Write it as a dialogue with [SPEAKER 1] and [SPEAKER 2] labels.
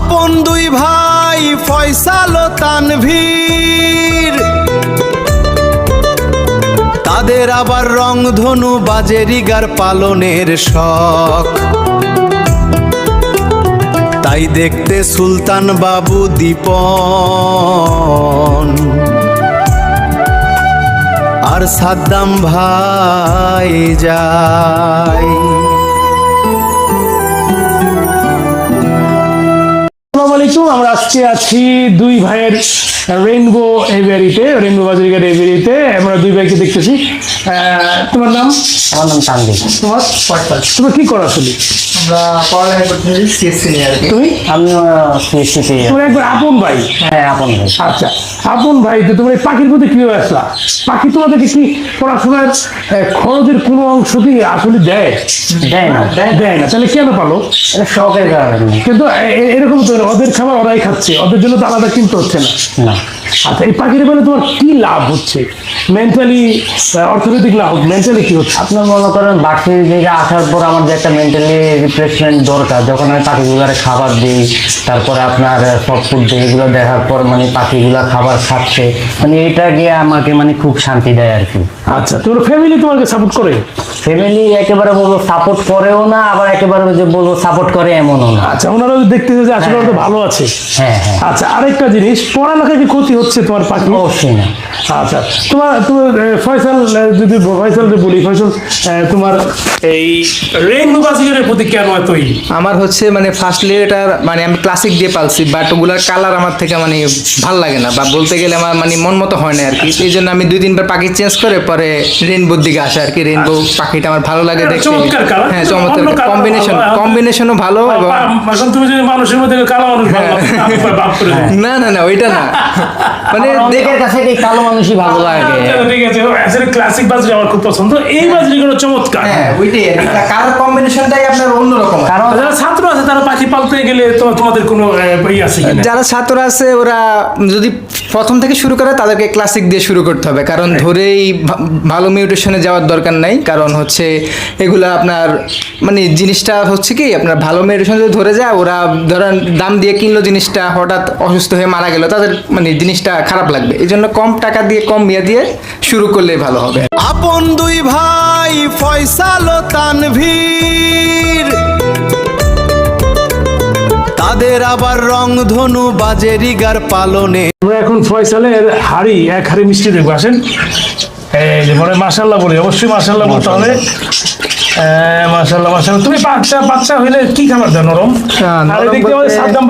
[SPEAKER 1] আপন দুই ভাই ফয়সাল ও তানভীর, তাদের আবার রংধনু বাজেরিগার পালনের শখ। তাই দেখতে সুলতান বাবু দীপন আর সাদ্দাম ভাই যায়।
[SPEAKER 2] আসসালামু আলাইকুম। আমরা আজকে আছি দুই ভাইয়ের রেইনবো এভিয়ারিতে, রেইনবো বাজারিগার এভিয়ারিতে। আমরা দুই ভাইকে দেখতেছি। তোমার নাম?
[SPEAKER 3] আমার নাম তানভীর।
[SPEAKER 2] তোমার? তুমি কি করো আসলে?
[SPEAKER 3] আমরা পড়ালেখা করতেছি সিএসসি নিয়ে আর কি।
[SPEAKER 2] তুমি?
[SPEAKER 3] আমি সিএসসি।
[SPEAKER 2] তোমার একবার আপন ভাই?
[SPEAKER 3] হ্যাঁ, আপন ভাই।
[SPEAKER 2] আচ্ছা, আপন ভাই, তো তোমার এই পাখির প্রতি কিভাবে আসলা? পাখি তোমাদেরকে কি পড়াশোনার খরচের কোনো অংশ কি আসলে দেয়?
[SPEAKER 3] দেয় না।
[SPEAKER 2] দেয় না, তাহলে কেন পালো?
[SPEAKER 3] এটা শখের কারণে।
[SPEAKER 2] কিন্তু এরকম তো না, ওদের খাবার ওরাই খাচ্ছে, ওদের জন্য তো আলাদা কিনতে হচ্ছে না।
[SPEAKER 3] না।
[SPEAKER 2] আচ্ছা, এই পাখির মানে তোমার কি লাভ হচ্ছে? মেন্টালি, অর্থনৈতিক লাভ, মেন্টালি কি হচ্ছে?
[SPEAKER 3] আপনার মনে করেন বাকি দিকে আসার পর আমার যে একটা মেন্টালি রিফ্রেশমেন্ট দরকার, যখন আমি পাখিগুলার খাবার দিই, তারপরে আপনার সফট ফুড দিই, এগুলো দেখার পর মানে পাখিগুলা খাবার খাচ্ছে, মানে এটা গিয়ে আমাকে মানে খুব শান্তি দেয় আর কি।
[SPEAKER 2] আচ্ছা, তোমার ফ্যামিলি তোমাকে সাপোর্ট করে?
[SPEAKER 3] ফ্যামিলি একেবারে বলবো সাপোর্ট করেও না, আবার একেবারে যে বলবো সাপোর্ট করে এমনও না।
[SPEAKER 2] আচ্ছা, ওনারা দেখতেছে যে আসলে ওরা তো ভালো আছে।
[SPEAKER 3] হ্যাঁ হ্যাঁ।
[SPEAKER 2] আচ্ছা, আরেকটা জিনিস, পড়ালেখা কি ক্ষতি হচ্ছে তোমার পাখি?
[SPEAKER 3] অবশ্যই না।
[SPEAKER 2] আচ্ছা, তোমার ফয়সাল, যদি ফয়সাল বলি, ফয়সাল তোমার এই রেইনবো বাজিগারের প্রতি কেন এতই?
[SPEAKER 4] আমার হচ্ছে মানে ফার্স্টলি এটার মানে আমি ক্লাসিক দিয়ে পালছি, বাট ওগুলার কালার আমার থেকে মানে ভাল লাগে না, বা বলতে গেলে আমার মানে মন মতো হয় না আর কি। এই জন্য আমি 2-3 বার পাখি চেঞ্জ করে পরে রেইনবোর দিকে আসে আর কি। রেইনবো পাখিটা আমার ভালো লাগে দেখতে।
[SPEAKER 2] চমৎকার কালার।
[SPEAKER 4] হ্যাঁ, চমৎকার কম্বিনেশনও ভালো। এবং
[SPEAKER 2] এখন তুমি যদি মানুষের মধ্যে কালো মানুষ ভালো বাপ করে দেবে।
[SPEAKER 4] না না না, ওইটা না, মানে
[SPEAKER 3] অনেকের কাছে এই কালো মানুষই ভালো লাগে।
[SPEAKER 2] ঠিক আছে, আসলে ক্লাসিক বাজরি আমার খুব পছন্দ। এই বাজরিগুলো চমৎকার।
[SPEAKER 4] হ্যাঁ ওইটাই আর কি, কালার কম্বিনেশনটাই আপনার অন্যরকম।
[SPEAKER 3] কারণ
[SPEAKER 2] যারা ছাত্র আছে তারা পাখি পালতে গেলে তোমাদের কোনো ই আছে কিনা?
[SPEAKER 4] যারা ছাত্র আছে ওরা যদি প্রথম থেকে শুরু করে তাদেরকে ক্লাসিক দিয়ে শুরু করতে হবে, কারণ ধরেই ভালো মিউটেশনে যাওয়ার দরকার নাই। কারণ হচ্ছে এগুলা আপনার মানে জিনিসটা হচ্ছে কি, আপনার ভালো মিউটেশন যদি ধরে যায়, ওরা ধরেন দাম দিয়ে কিনলো জিনিসটা, হঠাৎ অসুস্থ হয়ে মারা গেল, তাদের মানে জিনিসটা খারাপ লাগবে। এই জন্য কম টাকা দিয়ে কম ইয়ে দিয়ে শুরু করলেই ভালো হবে।
[SPEAKER 1] আপন দুই ভাই ফয়সাল ও তানভীর, তাদের আবার রংধনু বাজেরিগার পালনে।
[SPEAKER 2] আমরা এখন ফয়সালের এক হাড়ি মিষ্টি দেখবো, আসেন। এই যে বলে মাশাআল্লাহ বলি, অবশ্যই মাশাআল্লাহ বলতে হবে। মাশাআল্লাহ মাশাআল্লাহ। তুমি বাচ্চা হইলে কি খাবার দাও? নরম? আর দেখতে পাবে সাদ্দাম